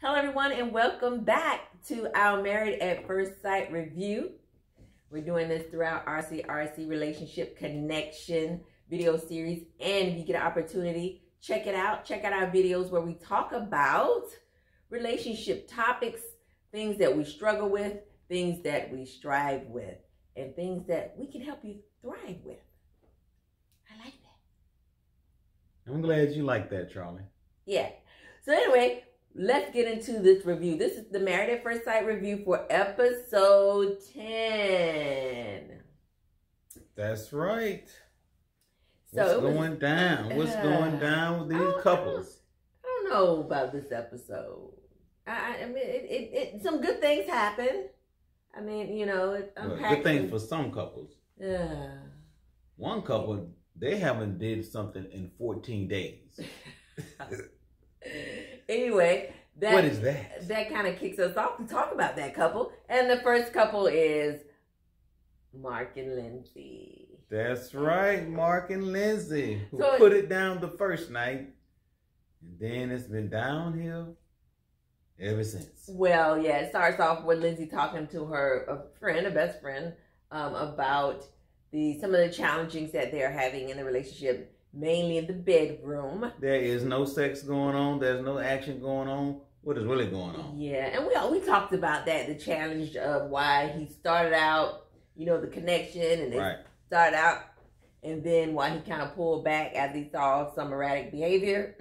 Hello everyone and welcome back to our Married at First Sight review. We're doing this throughout RC Relationship Connection video series, and if you get an opportunity, check it out. Check out our videos where we talk about relationship topics, things that we struggle with, things that we strive with, and things that we can help you thrive with. I like that. I'm glad you like that, Charlie. Yeah. So anyway, let's get into this review. This is the Married at First Sight review for episode 10. That's right. So What's going down? What's going down with these couples? I don't know about this episode. I mean, some good things happen. I mean, you know, it unpacks. Good things for some couples. Yeah. One couple, they haven't did something in 14 days. Anyway, what is that? That kind of kicks us off to talk about that couple. And the first couple is Mark and Lindsey. That's right, Mark and Lindsey, who put it down the first night. And then it's been downhill ever since. Well, yeah, it starts off with Lindsey talking to her friend, a best friend, about some of the challenges that they're having in the relationship, mainly in the bedroom. There is no sex going on. There's no action going on. What is really going on? Yeah, and we talked about that, the challenge of why he started out, you know, the connection, and they started out, and then why he kind of pulled back as he saw some erratic behavior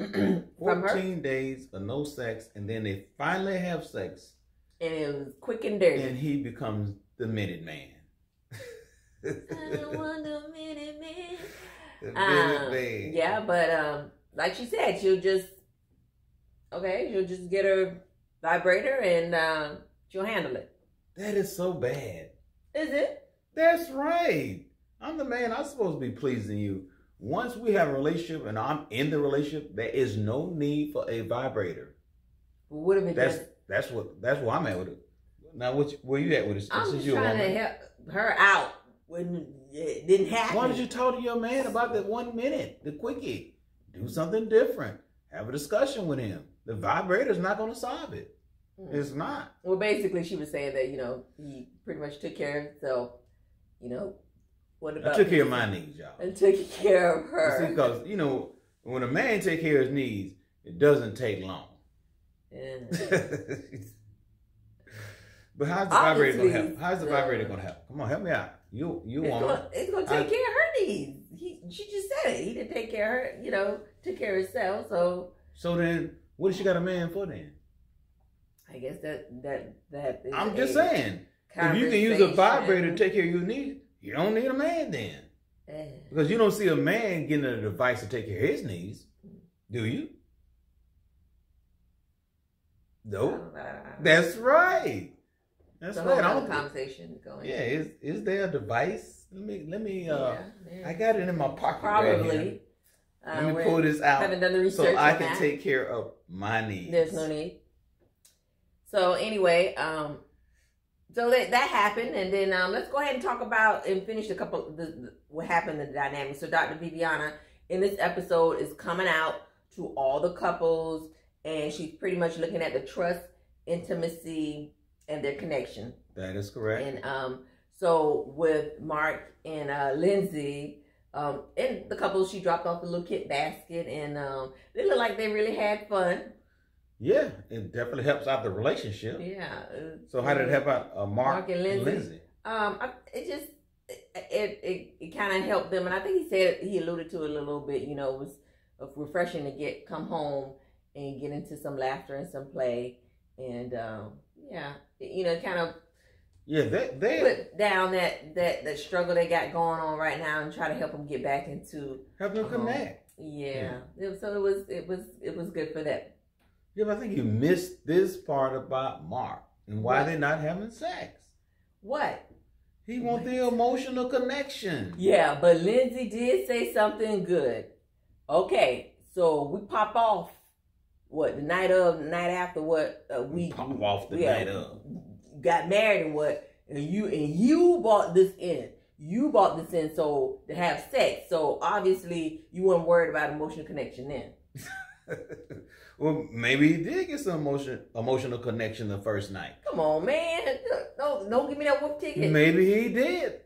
from her. 14 days of no sex, and then they finally have sex. And it was quick and dirty. And he becomes the minute man. I want the minute man. The minute man. Yeah, but like she said, she'll just get her vibrator and she'll handle it. That is so bad. Is it? That's right. I'm the man. I'm supposed to be pleasing you. Once we have a relationship and I'm in the relationship, there is no need for a vibrator. Well, what if it that's where I'm at with it. Now, where you at with it? I'm just trying to help her out when it didn't happen. Why don't you talk to your man about that 1 minute, the quickie? Do something different. Have a discussion with him. The vibrator's not going to solve it. It's not. Well, basically, she was saying that, you know, he pretty much took care of himself. You know, what about... I took care of my needs, y'all. And took care of her. See, because, you know, when a man takes care of his needs, it doesn't take long. Yeah. But how's the vibrator going to help? How's the vibrator going to help? Come on, help me out. You want... It's going to take care of her needs. She just said it. He didn't take care of her, you know, took care of himself, so... So then, what does she got a man for then? I guess that is I'm just saying. If you can use a vibrator to take care of your needs, you don't need a man then. Because you don't see a man getting a device to take care of his needs, do you? Nope. That's right. That's right. I conversation going. Yeah, is there a device? Let me. I got it in my pocket. Probably. Right here. Let me pull this out. Haven't done the research so I can take care of my needs. There's no need. So anyway, so that happened, and then let's go ahead and talk about and finish a couple what happened in the dynamics. So Dr. Viviana in this episode is coming out to all the couples, and she's pretty much looking at the trust, intimacy, and their connection. That is correct. And so with Mark and Lindsey, and the couple, she dropped off the little kit basket, and they look like they really had fun. Yeah, it definitely helps out the relationship. Yeah. So how did it help out Mark and Lindsey? It kind of helped them, and I think he alluded to it a little bit. You know, it was refreshing to come home and get into some laughter and some play, and you know, kind of they put down that struggle they got going on right now, and try to help them get back into help them connect. Yeah. So it was good for that. Yeah, but I think you missed this part about Mark and why they're not having sex. What? He wants the emotional connection. Yeah, but Lindsey did say something good. Okay, so we pop off. What, the night after what we pop off the night of. Got married and what? And you bought this in. You bought this in so to have sex. So obviously you weren't worried about emotional connection then. Well, maybe he did get some emotional connection the first night. Come on, man. Don't give me that whoop ticket. Maybe he did.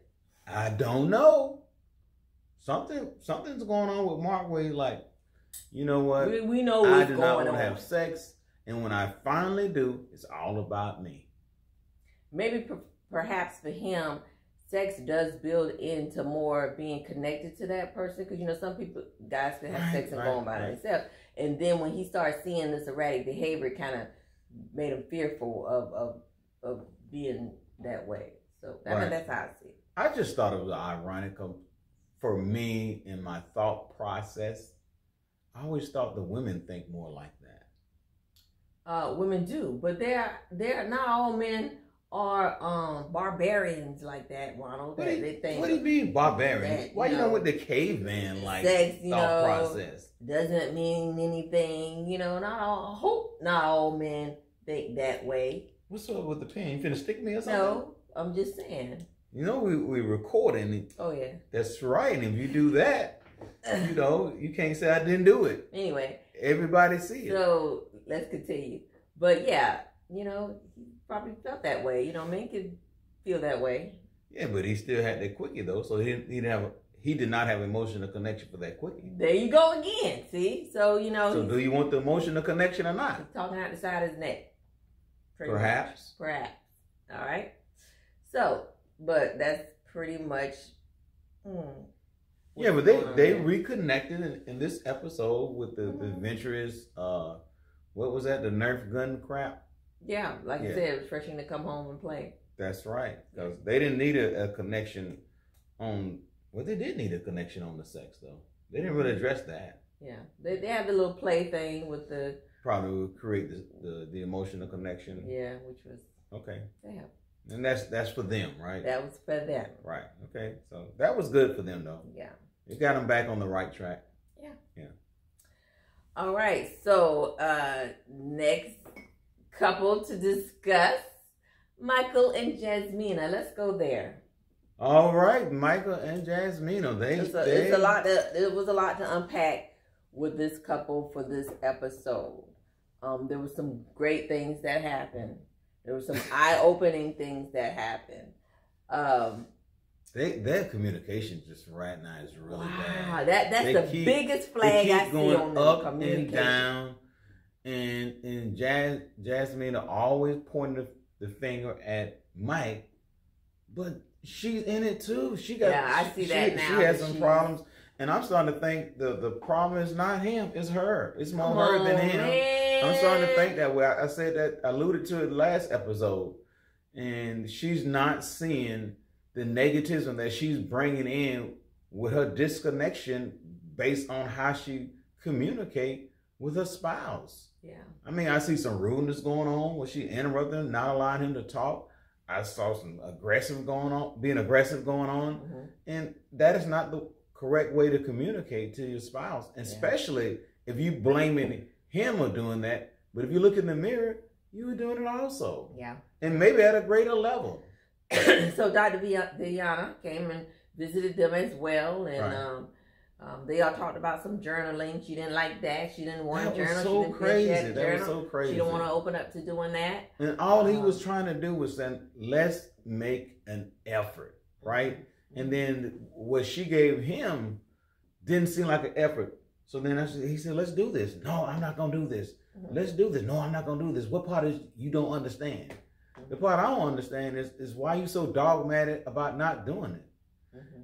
I don't know. Something's going on with Mark where he's like, you know what? We know what's going on. I do not want to have sex, and when I finally do, it's all about me. Maybe perhaps for him, sex does build into more being connected to that person, because you know some guys can have sex and go on by themselves, and then when he starts seeing this erratic behavior, it kind of made him fearful of being that way. So I mean, that's how I see it. I just thought it was ironic for me in my thought process. I always thought the women think more like that. Women do, but they're not all men are barbarians like that, Ronald. What do you mean barbarian? Why you know with the caveman like sex, thought process doesn't mean anything. You know, not all men think that way. What's up with the pen? You finna stick me or something? No, I'm just saying. You know we recording it. Oh yeah. That's right. And if you do that, you know, you can't say I didn't do it. Anyway. Everybody see it. So let's continue. But yeah, you know, he probably felt that way. You know, men can feel that way. Yeah, but he still had that quickie though, so he did not have emotional connection for that quickie. There you go again. See? So you know. So do you want the emotional connection or not? He's talking out the side of his neck. Perhaps. Perhaps. All right. So, but that's pretty much. Yeah, but they reconnected in this episode with the adventurous. What was that? The Nerf gun crap. Yeah, like you said, refreshing to come home and play. That's right, because they didn't need a connection on. Well, they did need a connection on the sex though. They didn't really address that. Yeah, they had the little play thing with the. Probably would create the emotional connection. Yeah, which was okay. Yeah. And that's for them, right? That was for them. Right. Okay. So that was good for them, though. Yeah. It got them back on the right track. Yeah. Yeah. All right. So next couple to discuss, Michael and Jasmina. Let's go there. All right, Michael and Jasmina. It was a lot to unpack with this couple for this episode. There were some great things that happened. There were some eye-opening things that happened. Their communication just right now is really bad. That's the biggest flag I see on them. Up and down, and Jasmina always pointing the finger at Mike, but she's in it too. I see that now. She has some problems. And I'm starting to think the problem is not him, it's her. It's more her than him. Man. I'm starting to think that way. I said that, I alluded to it last episode. And she's not seeing the negativism that she's bringing in with her disconnection based on how she communicate with her spouse. Yeah. I mean, I see some rudeness going on where she interrupting him, not allowing him to talk. I saw some being aggressive going on. Mm-hmm. And that is not the correct way to communicate to your spouse, especially if you blaming him or doing that. But if you look in the mirror, you were doing it also. Yeah. And maybe at a greater level. So Dr. Diana came and visited them as well. And they all talked about some journaling. She didn't like that. She didn't want to journal. So crazy. That was so crazy. She didn't want to open up to doing that. And all he was trying to do was then, let's make an effort, right? And then what she gave him didn't seem like an effort. So then he said, let's do this. No, I'm not going to do this. Let's do this. No, I'm not going to do this. What part is you don't understand? The part I don't understand is why you so dogmatic about not doing it.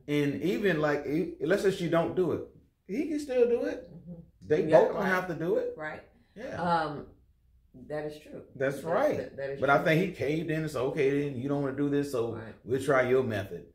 And even like, let's say she don't do it. He can still do it. They both don't have to do it. Right. Yeah. That is true. That's right. That is true. I think he caved in and said, okay, then you don't want to do this, so we'll try your method.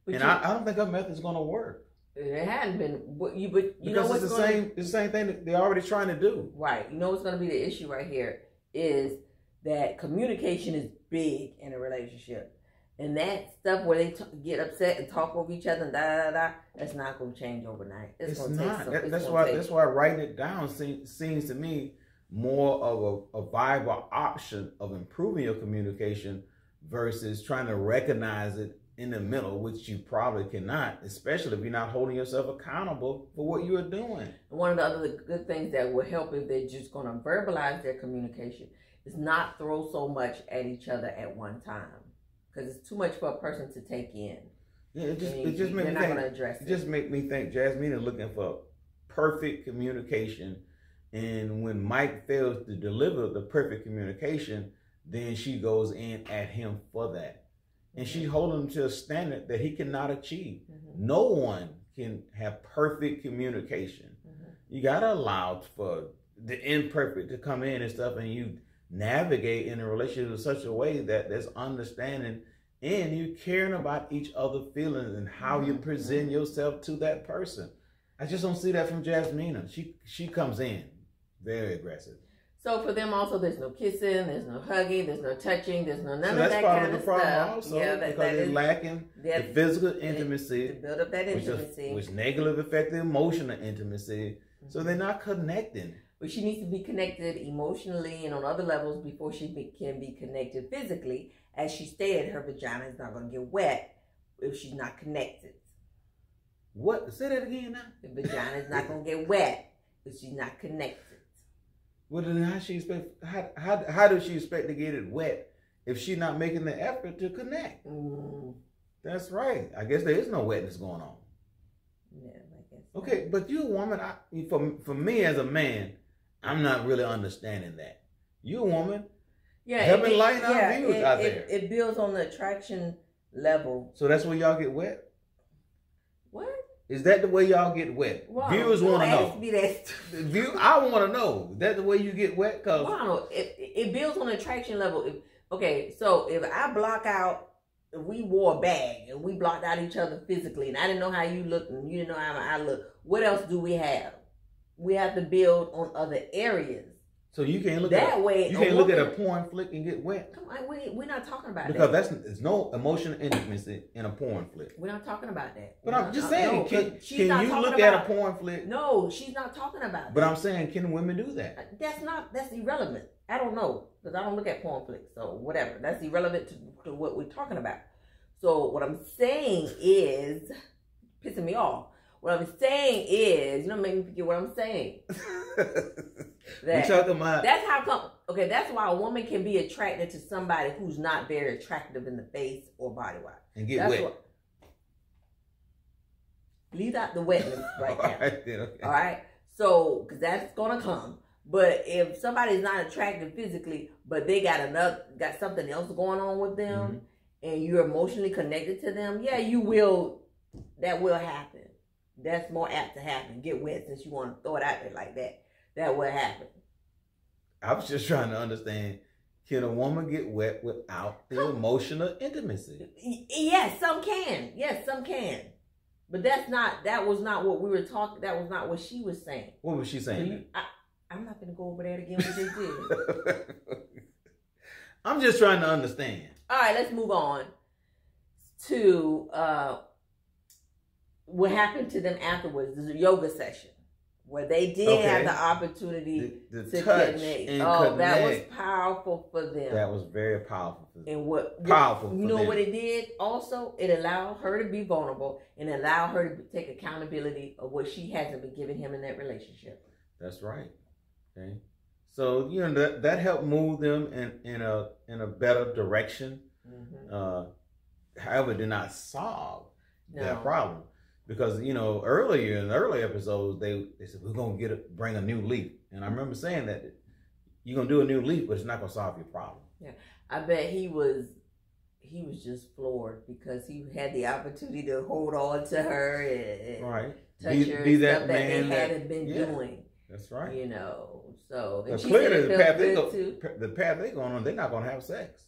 But I don't think her method's going to work. It hadn't been. Because it's the same thing that they're already trying to do. Right. You know what's going to be the issue right here is that communication is big in a relationship. And that stuff where they get upset and talk over each other and that's not going to change overnight. It's not. That's why writing it down seems to me more of a viable option of improving your communication versus trying to recognize it in the middle, which you probably cannot, especially if you're not holding yourself accountable for what you are doing. One of the other good things that will help if they're just going to verbalize their communication is not throw so much at each other at one time, because it's too much for a person to take in. Yeah, it just made me think. It just make me think Jasmina looking for perfect communication, and when Mike fails to deliver the perfect communication, then she goes in at him for that. And she's holding him to a standard that he cannot achieve. No one can have perfect communication. You got to allow for the imperfect to come in and stuff, and you navigate in a relationship in such a way that there's understanding and you caring about each other's feelings and how you present yourself to that person. I just don't see that from Jasmina. She comes in very aggressive. So for them also, there's no kissing, there's no hugging, there's no touching, there's none of that kind of stuff. That's part of the problem also, yeah, because they're lacking the physical intimacy, to build up that intimacy, which negatively affects the emotional intimacy. So they're not connecting. But she needs to be connected emotionally and on other levels before she can be connected physically. As she stated, her vagina is not going to get wet if she's not connected. What? Say that again now. The vagina is not going to get wet if she's not connected. Well, then how does she expect to get it wet if she's not making the effort to connect? That's right. I guess there is no wetness going on. Yeah, I guess. Okay, but you a woman. For me as a man, I'm not really understanding that. You a woman. Yeah, helping lighten our views out there. It builds on the attraction level. So that's where y'all get wet? What? Is that the way y'all get wet? Wow. Viewers want to know. Ask me that. I want to know. Is that the way you get wet? Wow, it builds on the attraction level. So if I block out, if we wore a bag and we blocked out each other physically, and I didn't know how you looked and you didn't know how I look, what else do we have? We have to build on other areas. So you can't look that way. You can't look at a porn flick and get wet. Come on, we're not talking about because that. There's no emotional intimacy in a porn flick. We're not talking about that. But I'm just saying, can you look at a porn flick? No, she's not talking about that. But I'm saying, can women do that? That's irrelevant. I don't know, because I don't look at porn flicks, so whatever. That's irrelevant to what we're talking about. So what I'm saying is, pissing me off. What I'm saying is, you don't make me forget what I'm saying. We're talking about. That's how come. Okay, that's why a woman can be attracted to somebody who's not very attractive in the face or body wise. And get wet. Leave out the wetness right now. Right then, okay. All right. So, because that's gonna come. But if somebody's not attractive physically, but they got something else going on with them, and you're emotionally connected to them, yeah, that will happen. That's more apt to happen. Get wet, since you want to throw it out there like that. That will happen. I was just trying to understand, can a woman get wet without the emotional intimacy? Yes, some can. Yes, some can. But that was not what we were talking, that was not what she was saying. What was she saying? I'm not going to go over that again. We just did. I'm just trying to understand. All right, let's move on to what happened to them afterwards. There's a yoga session where they did have the opportunity to touch connect. Connect. That was powerful for them. That was very powerful for them. And powerful you know what it did also? It allowed her to be vulnerable and allowed her to take accountability of what she hasn't been giving him in that relationship. That's right. Okay. So, you know, that helped move them in a better direction. However, it did not solve that problem. Because, you know, earlier in the early episodes, they said, we're going to bring a new leaf. And I remember saying that you're going to do a new leaf, but it's not going to solve your problem. Yeah. I bet he was just floored because he had the opportunity to hold on to her and touch her. Be that stuff man that they hadn't been doing. That's right. You know, so. But clearly, the path they're going on, they're not going to have sex.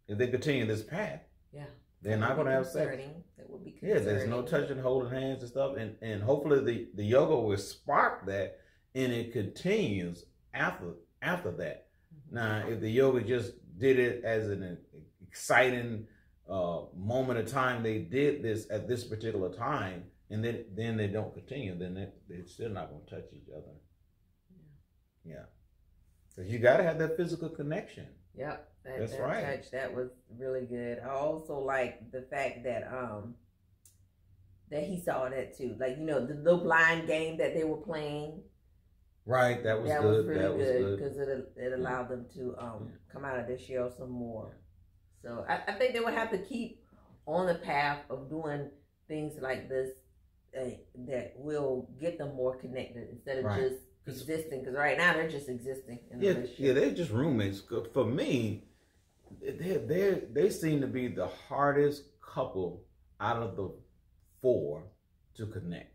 If they continue this path. Yeah. They're not going to have sex. That would be concerning. Yeah, there's no touching, holding hands and stuff. And hopefully the yoga will spark that and it continues after that. Now, if the yoga just did it as an exciting moment of time, they did this at this particular time, and then they don't continue, then they're still not going to touch each other. Yeah. You got to have that physical connection. Yep. That's that right. Touch, that was really good. I also like the fact that that he saw that too. Like, you know, the little blind game that they were playing. Right, that was good. Was really that was good because it allowed them to come out of their shell some more. So I think they would have to keep on the path of doing things like this that will get them more connected instead of just existing. Because right now they're just existing in the relationship. Yeah, they're just roommates. For me, they seem to be the hardest couple out of the 4 to connect.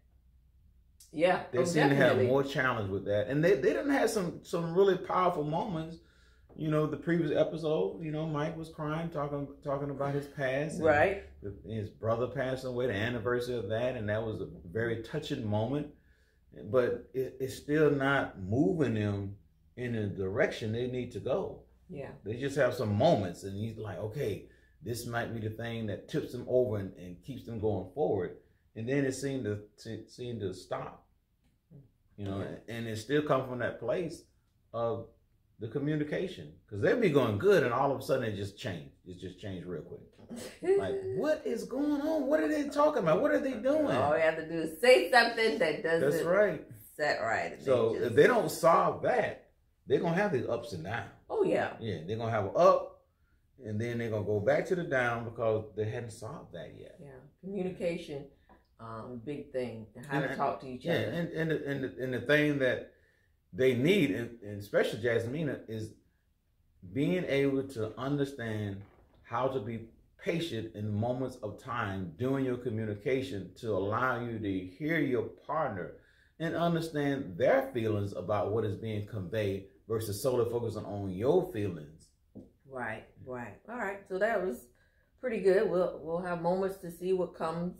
Yeah, they seem to have more challenge with that, and they didn't have some really powerful moments. You know, the previous episode, you know, Mike was crying, talking about his past, right? His brother passed away, the anniversary of that, and that was a very touching moment. But it's still not moving them in the direction they need to go. Yeah, they just have some moments, and he's like, okay, this might be the thing that tips them over and keeps them going forward. And then it seemed to stop, you know, and it still comes from that place of the communication, because they'd be going good, and all of a sudden it just changed. It just changed real quick. Like, what is going on? What are they talking about? What are they doing? All we have to do is say something that doesn't. That's right. Set right. So if they don't solve that, they're gonna have these ups and downs. Oh yeah. Yeah, they're gonna have an up, and then they're gonna go back to the down because they hadn't solved that yet. Yeah, communication. Big thing, how to talk to each other. And the thing that they need, and especially Jasmina, is being able to understand how to be patient in moments of time during your communication to allow you to hear your partner and understand their feelings about what is being conveyed versus solely focusing on your feelings. Right. All right. So that was pretty good. We'll have moments to see what comes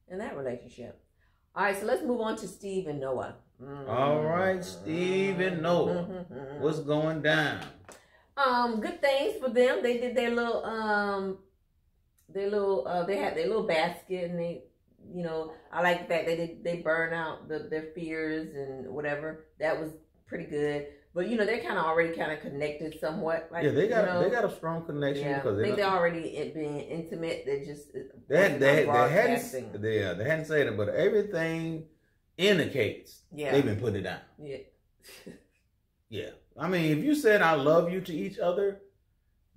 in that relationship. All right, so let's move on to Steve and Noah. All right, Steve and Noah. What's going down? Good things for them. They did their little they had their little basket, and they, you know, I like the fact that they burn out their fears and whatever. That was pretty good. But you know, they're already connected somewhat. Like, they got a strong connection. Yeah, because I think they're already being intimate. They hadn't said it, but everything indicates they've been putting it down. Yeah. Yeah. I mean, if you said "I love you" to each other,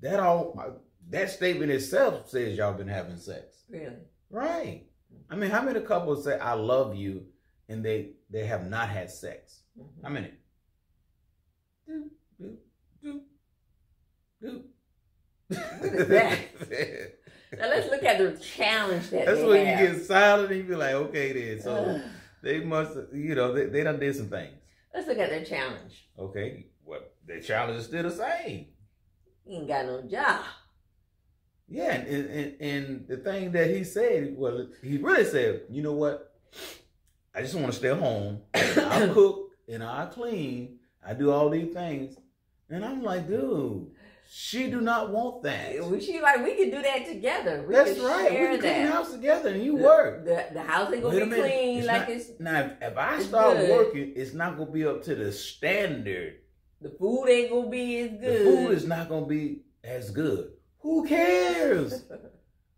that statement itself says y'all been having sex. Really? Right. I mean, how many couples say "I love you" and they have not had sex? Mm-hmm. How many? What is that? Now let's look at the challenge that That's when you get silent and you be like, okay then. So they must, you know, they done did some things. Let's look at their challenge. Okay. Well, their challenge is still the same. He ain't got no job. Yeah, and the thing that he said, well, he really said, you know what? I just want to stay home. I'll cook and I'll clean. I do all these things. And I'm like, dude, she do not want that. She like, we can do that together. That's right. We can clean the house together and you work. The house ain't going to be clean Now, if I start working, it's not going to be up to the standard. The food ain't going to be as good. The food is not going to be as good. Who cares?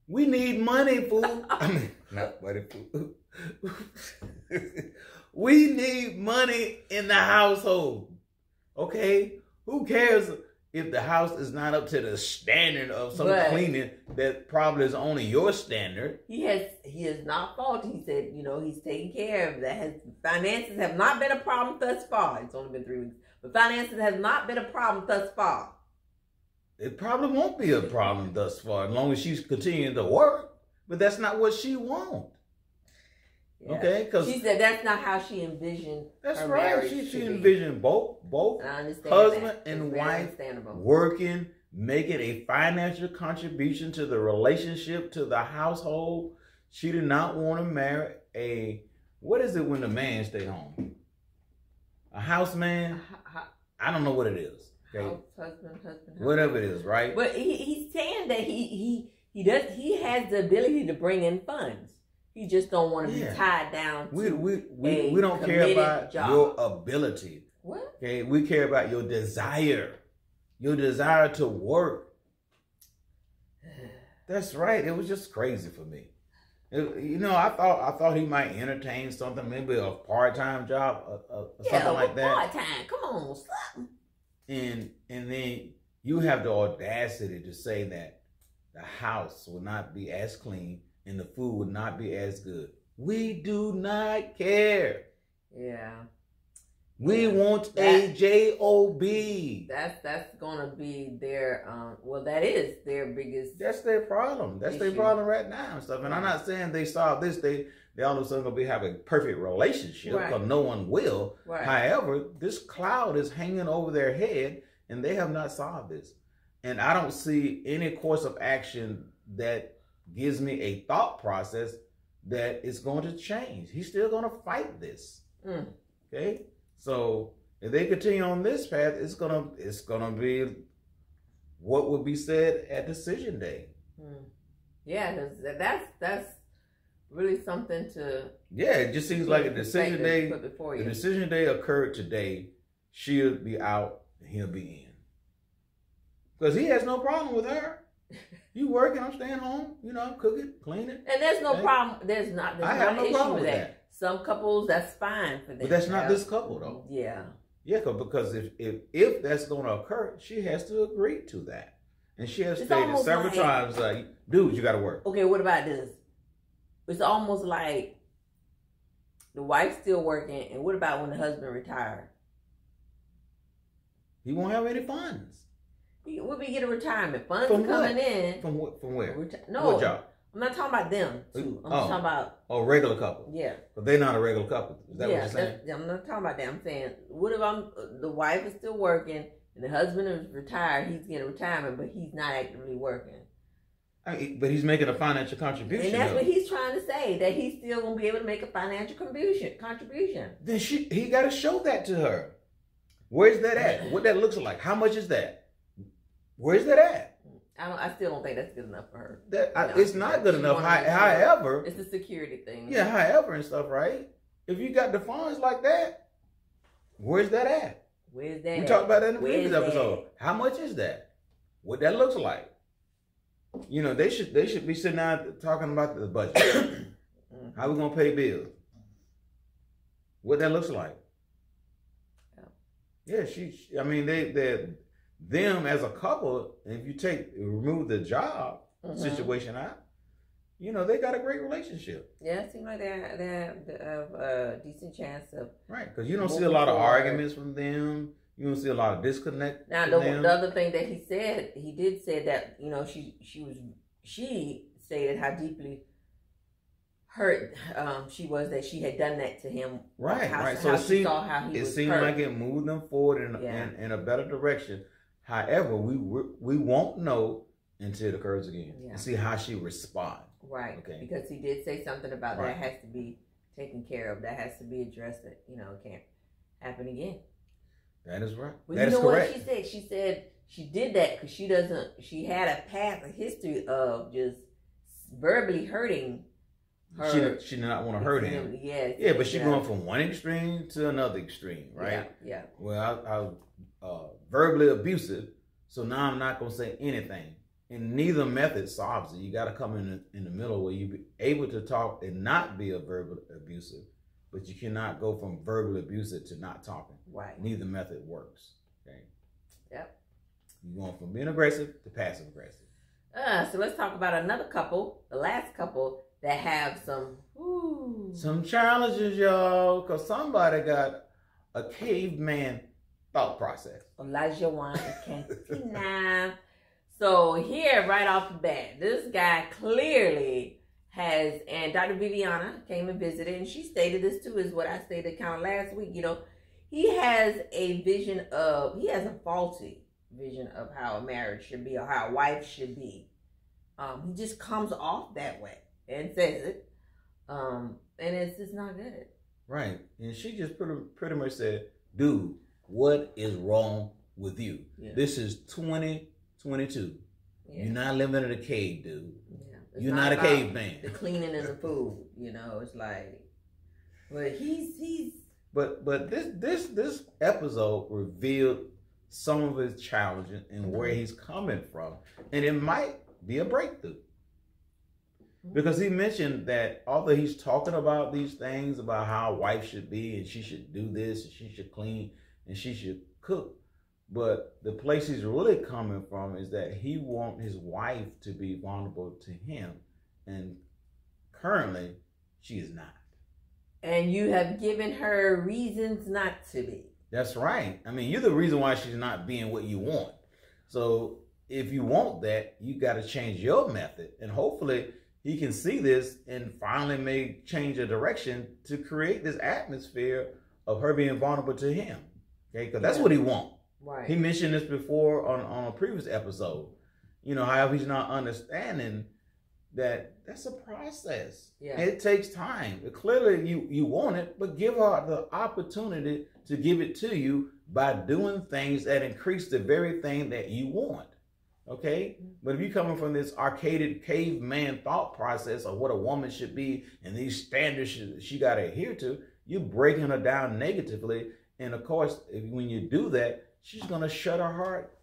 We need money, fool. I mean, not money, fool. We need money in the household. Okay? Who cares if the house is not up to the standard of some cleaning that probably is only your standard? He is not faulty. He said, you know, he's taking care of that. Finances have not been a problem thus far. It's only been 3 weeks. But finances has not been a problem thus far. It probably won't be a problem thus far as long as she's continuing to work. But that's not what she wants. Yeah. Okay, because she said that's not how she envisioned. That's her right. She envisioned both husband and wife working, making a financial contribution to the relationship, to the household. She did not want to marry what is it when the man stay home? A house man? I don't know what it is. Okay, husband. Whatever it is, right? But he's saying that he has the ability to bring in funds. He just don't want to be tied down to we don't care about your ability. What? Okay, we care about your desire to work. That's right. It was just crazy for me. I thought he might entertain something, maybe a part-time job, something like that. Part-time. Come on, something. And then you have the audacity to say that the house will not be as clean and the food will not be as good. We do not care. Yeah. We want a job. That's gonna be their that is their biggest. That's their problem. That's their problem right now and stuff. And I'm not saying they solve this. They all of a sudden gonna have a perfect relationship because no one will. Right. However, this cloud is hanging over their head and they have not solved this. And I don't see any course of action that gives me a thought process that it's going to change. He's still gonna fight this. Okay. So if they continue on this path, it's gonna be what would be said at decision day. Yeah, that's really something to. Yeah, it just seems like a decision day. The decision day occurred today. She'll be out and he'll be in, because he has no problem with her. You working? I'm staying home. I'm cooking, cleaning. And there's no problem. There's not. I have no problem with that. Some couples, that's fine for them. But that's not this couple, though. Yeah. Yeah, because if that's going to occur, she has to agree to that. And she has stated several times, dude, you got to work. Okay, what about this? It's almost like the wife's still working, and what about when the husband retired? He won't have any funds. We'll be getting retirement funds coming in. From where? No. What job? I'm not talking about them, too. I'm talking about... Oh, regular couple. Yeah. But they're not a regular couple. Is that what you're saying? I'm not talking about that. I'm saying, what if the wife is still working and the husband is retired, he's getting retirement, but he's not actively working? But he's making a financial contribution. And that's what he's trying to say, that he's still going to be able to make a financial contribution. Then he got to show that to her. Where's that at? What that looks like? How much is that? Where's that at? I still don't think that's good enough for her. It's not good enough. However, it's a security thing. Yeah, however and stuff, right? If you got the funds like that, where's that at? Where's that? We talked about that in the previous episode. How much is that? What that looks like? They should be sitting down talking about the budget. How we gonna pay bills? What that looks like? Yeah, they them as a couple, and if you remove the job situation out, they got a great relationship. Yeah, it seems like they have a decent chance of. Right, because you don't see a lot of arguments from them. You don't see a lot of disconnect. Now, the other thing that he did say that, she stated how deeply hurt she was that she had done that to him. Right. So it seemed like it moved them forward in a better direction. However, we won't know until it occurs again and see how she responds. Right. Okay. Because he did say something about that has to be taken care of. That has to be addressed. That it can't happen again. That is right. Well, that is correct. What she said? She said she did that because she had a history of just verbally hurting her. She did not want to hurt him. Yes. Yeah, but she's going from one extreme to another extreme, right? Yeah. Well, I verbally abusive, so now I'm not going to say anything. And neither method solves it. You got to come in the middle where you be able to talk and not be a verbal abusive, but you cannot go from verbally abusive to not talking. Right. Neither method works. Okay. Yep. You're going from being aggressive to passive aggressive. So let's talk about another couple, the last couple that have some challenges, y'all, because somebody got a caveman thought process. Elijah Wan and Cantina. So here, right off the bat, this guy clearly has, and Dr. Viviana came and visited, and she stated this too, is what I stated kind of last week. He has a faulty vision of how a marriage should be or how a wife should be. He just comes off that way and says it, and it's just not good. Right, and she just pretty much said, dude, what is wrong with you? Yeah. This is 2022. Yeah. You're not living in a cave, dude. Yeah. You're not a caveman. The cleaning and the food, it's like, but he's But this episode revealed some of his challenges and where he's coming from, and it might be a breakthrough. Because he mentioned that although he's talking about these things about how a wife should be and she should do this and she should clean and she should cook, but the place he's really coming from is that he wants his wife to be vulnerable to him, and currently she is not. And you have given her reasons not to be. That's right. I mean, you're the reason why she's not being what you want. So if you want that, you got to change your method, and hopefully he can see this and finally may change a direction to create this atmosphere of her being vulnerable to him. Okay, because that's what he wants. Right. He mentioned this before on a previous episode. You know, how he's not understanding that that's a process. Yeah. It takes time. Clearly you want it, but give her the opportunity to give it to you by doing things that increase the very thing that you want. Okay? But if you're coming from this arcaded caveman thought process of what a woman should be and these standards she got to adhere to, you're breaking her down negatively. And of course, when you do that, she's going to shut her heart.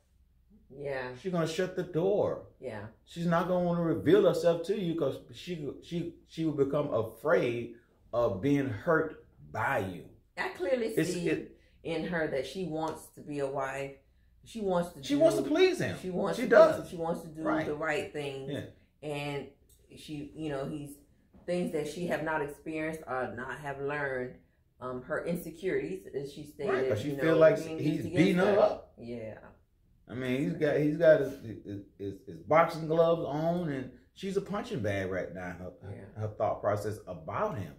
Yeah. She's going to shut the door. Yeah. She's not going to want to reveal herself to you because she will become afraid of being hurt by you. I clearly see in her that she wants to be a wife. She wants to please him. She wants to do the right thing. Yeah. And she, he's things that she have not experienced or not have learned. Her insecurities, as she stated. Right, because she feel like he's beating her up. Yeah. I mean, he's got his boxing gloves on, and she's a punching bag right now. Her thought process about him,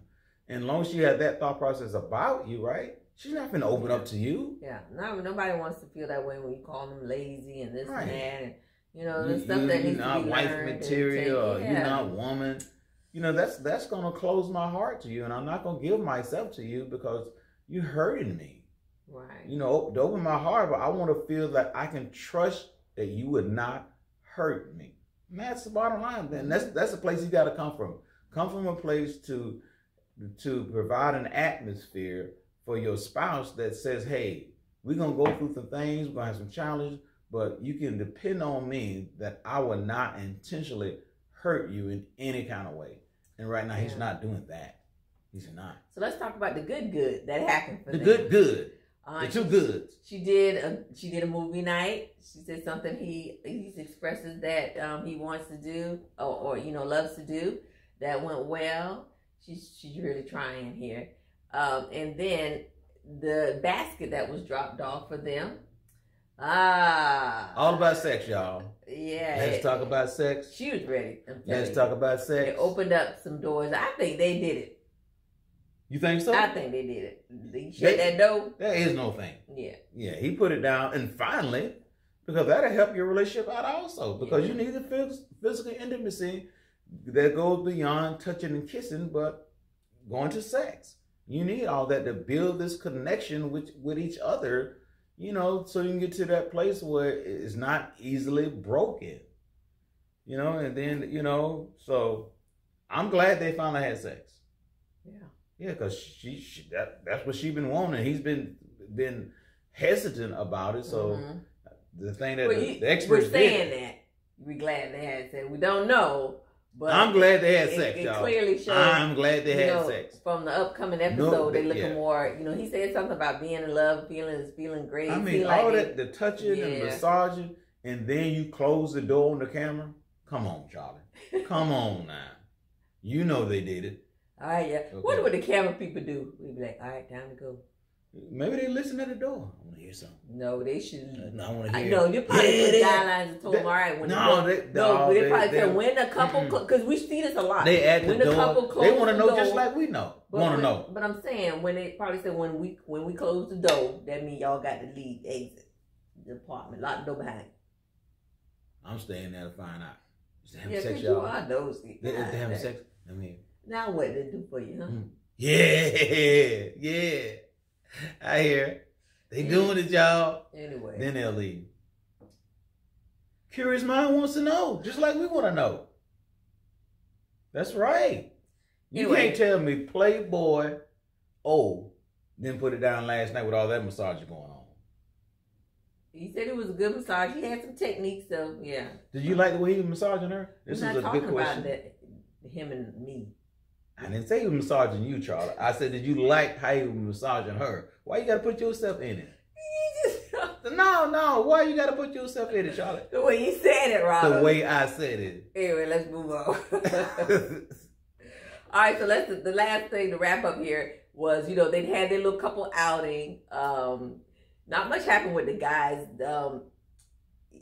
and as long as she had that thought process about you, right? She's not going to open up to you. Yeah, nobody wants to feel that way when you call them lazy and this and that, and the stuff that needs to be learned. You're not wife material, or you're not woman. That's going to close my heart to you, and I'm not going to give myself to you because you're hurting me. Right. To open my heart, but I want to feel that I can trust that you would not hurt me. And that's the bottom line. Then that's the place you got to come from. Come from a place to provide an atmosphere for your spouse that says, hey, we're going to go through some things, we're going to have some challenges, but you can depend on me that I will not intentionally hurt you in any kind of way. And right now, he's not doing that. He's not. So let's talk about the good that happened for them. The good. The two goods. She did a movie night. She said something he expresses that he wants to do or loves to do. That went well. She's really trying here. And then the basket that was dropped off for them. All about sex, y'all. Yeah. Let's talk about sex. She was ready. Let's talk about sex. It opened up some doors. I think they did it. You think so? I think they did it. They shut that door. There is no thing. Yeah. Yeah, he put it down. And finally, because that'll help your relationship out also. Because you need the physical intimacy that goes beyond touching and kissing, but going to sex. You need all that to build this connection with each other, so you can get to that place where it's not easily broken. And then, so I'm glad they finally had sex. Yeah. Yeah, because that's what she's been wanting. He's been hesitant about it. So the thing that the experts we're saying that we're glad they had sex. We don't know, but I'm glad they had sex, y'all. It clearly shows. I'm glad they had sex. From the upcoming episode, they looking more. He said something about being in love, feeling great. I mean, all that the touching and massaging, and then you close the door on the camera. Come on, Charlie. Come on now. You know they did it. All right, yeah. Okay. What would the camera people do? We'd be like, all right, time to go. Maybe they listen at the door. I want to hear something. No, they should. No, I want to hear. No, they probably put guidelines and told them, all right, when they probably said when a couple, because we see this a lot. They at when the door. Couple they want to know just like we know. Want to know. But I'm saying when they probably said when we close the door, that means y'all got to leave, exit the apartment, lock the door behind. I'm staying there to find out. Is having sex, y'all? You are nosy. They having sex. I mean. Now what they do for you, huh? Yeah. I hear. They doing it, y'all. Anyway. Then they'll leave. Curious mind wants to know, just like we want to know. That's right. You can't tell me Playboy O then put it down last night with all that massage going on. He said it was a good massage. He had some techniques, so yeah. Did you like the way he was massaging her? This is a good question. About that, him and me. I didn't say he was massaging you, Charlie. I said, did you like how he was massaging her? Why you got to put yourself in it? No. Why you got to put yourself in it, Charlie? The way you said it, Rob. The way I said it. Anyway, let's move on. All right, so the last thing to wrap up here was, you know, they had their little couple outing. Not much happened with the guys.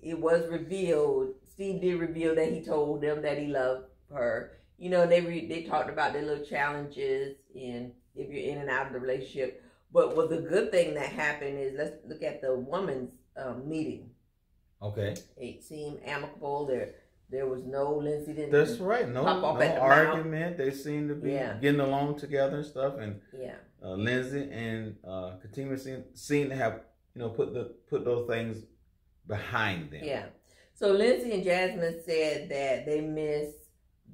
It was revealed, Steve did reveal that he told them that he loved her. You know, they talked about their little challenges and if you're in and out of the relationship. But what the good thing that happened is, let's look at the women's meeting. Okay. It seemed amicable. There was no Lindsey didn't. That's right. No argument. Mouth. They seemed to be getting along together and stuff. And Lindsey and Katina seemed to have, you know, put those things behind them. Yeah. So Lindsey and Jasmine said that they miss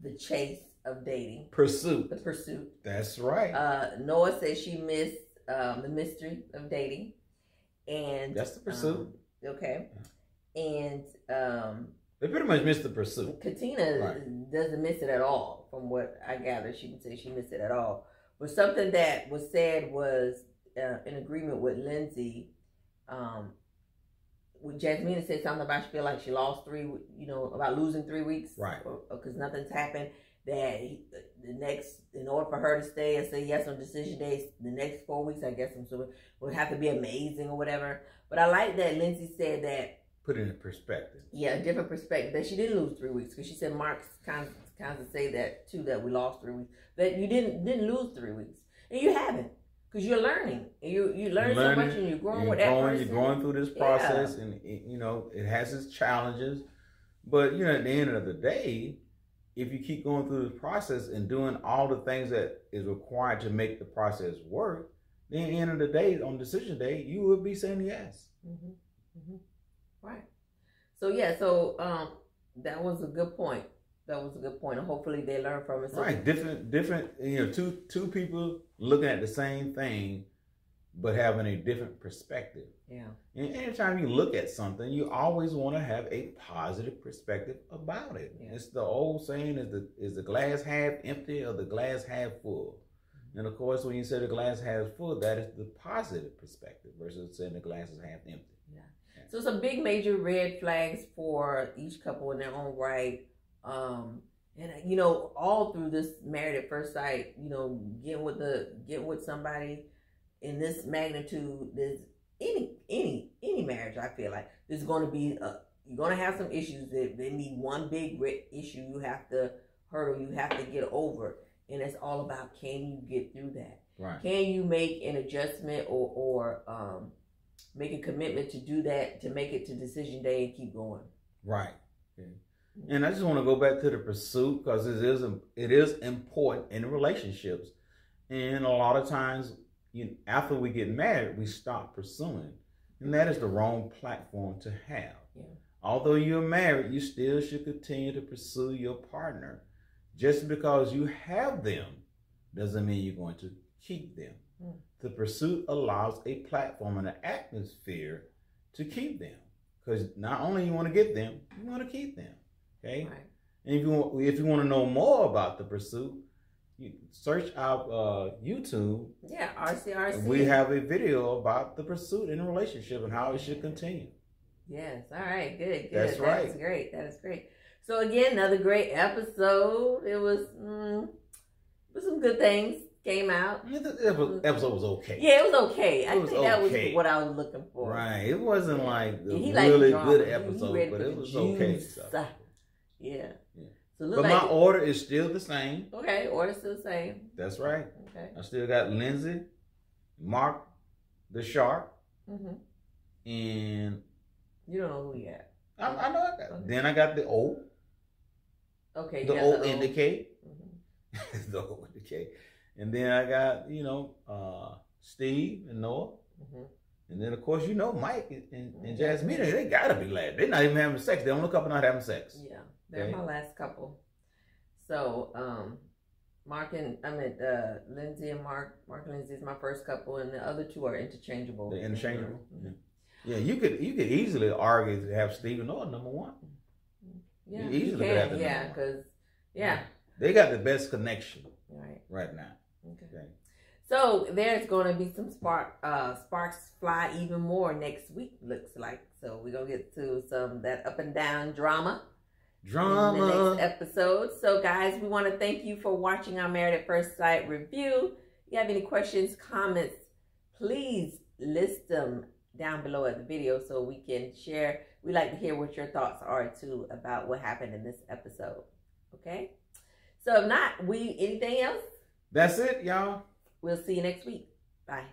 the chase of dating. Pursuit. The pursuit. That's right. Noah said she missed the mystery of dating. And that's the pursuit. Okay. And they pretty much missed the pursuit. Katina doesn't miss it at all, from what I gather. She would say she missed it at all. But something that was said was in agreement with Lindsey. Jasmina said something about she feel like she lost about losing 3 weeks. Right. Because nothing's happened. That in order for her to stay and say yes on decision days, the next 4 weeks, I guess, would have to be amazing or whatever. But I like that Lindsey said that. Put it in perspective. Yeah, a different perspective. That she didn't lose 3 weeks, because she said Mark's kind of say that too, that we lost 3 weeks. That you didn't lose 3 weeks, and you haven't, because you're learning. You learn so much, and you're growing with that person. You're going through this process, and it has its challenges. But at the end of the day, if you keep going through the process and doing all the things that is required to make the process work, then at the end of the day, on decision day, you will be saying yes. Mm-hmm. Mm-hmm. Right. So that was a good point. And hopefully they learn from it. So right. Different. Two people looking at the same thing, but having a different perspective. Yeah. And anytime you look at something, you always want to have a positive perspective about it. Yeah. It's the old saying: is the glass half empty or the glass half full? And of course, when you say the glass half full, that is the positive perspective versus saying the glass is half empty. Yeah. So some big major red flags for each couple in their own right. And all through this Married at First Sight, getting with somebody in this magnitude, there's any marriage, I feel like there's going to be you're going to have some issues that they need one big issue you have to hurdle, you have to get over, and it's all about, can you get through that? Right. Can you make an adjustment or make a commitment to do that, to make it to decision day and keep going? Right. Okay. And I just want to go back to the pursuit, because it is important in relationships, and a lot of times, after we get married, we stop pursuing. And that is the wrong platform to have. Yeah. Although you're married, you still should continue to pursue your partner. Just because you have them doesn't mean you're going to keep them. Mm. The pursuit allows a platform and an atmosphere to keep them. Because not only you want to get them, you want to keep them. Okay? Right. And if you want to know more about the pursuit, you search out YouTube. Yeah, RCRC. We have a video about the pursuit in a relationship and how it should continue. Yes. All right. Good. That's right. That is great. So again, another great episode. It was some good things came out. The episode was okay. Yeah, it was okay. I think that was what I was looking for. Right. It wasn't like the really good episode, but it was okay stuff. Yeah. So but my order is still the same. Okay, order's still the same. That's right. Okay. I still got Lindsey, Mark, the Shark, and you don't know who you got. I know I got. Okay. Then I got the O. Okay. The O indicate. The O indicate, and then I got Steve and Noah, and then of course Mike and Jasmina. They gotta be glad. They're not even having sex. The only couple not having sex. Yeah. They're my last couple. So, Lindsey and Mark and Lindsey is my first couple, and the other two are interchangeable. They're interchangeable. Mm-hmm. Yeah, you could easily argue to have Stephen or number one. Yeah, you can. Yeah, because they got the best connection right now. Okay. So there's going to be some sparks fly even more next week. Looks like. So we're gonna get to some that up and down drama. In the next episode. So guys, we want to thank you for watching our Married at First Sight review. If you have any questions, comments, please list them down below at the video so we can share. We like to hear what your thoughts are too about what happened in this episode. Okay? So if not, anything else? That's it, y'all. We'll see you next week. Bye.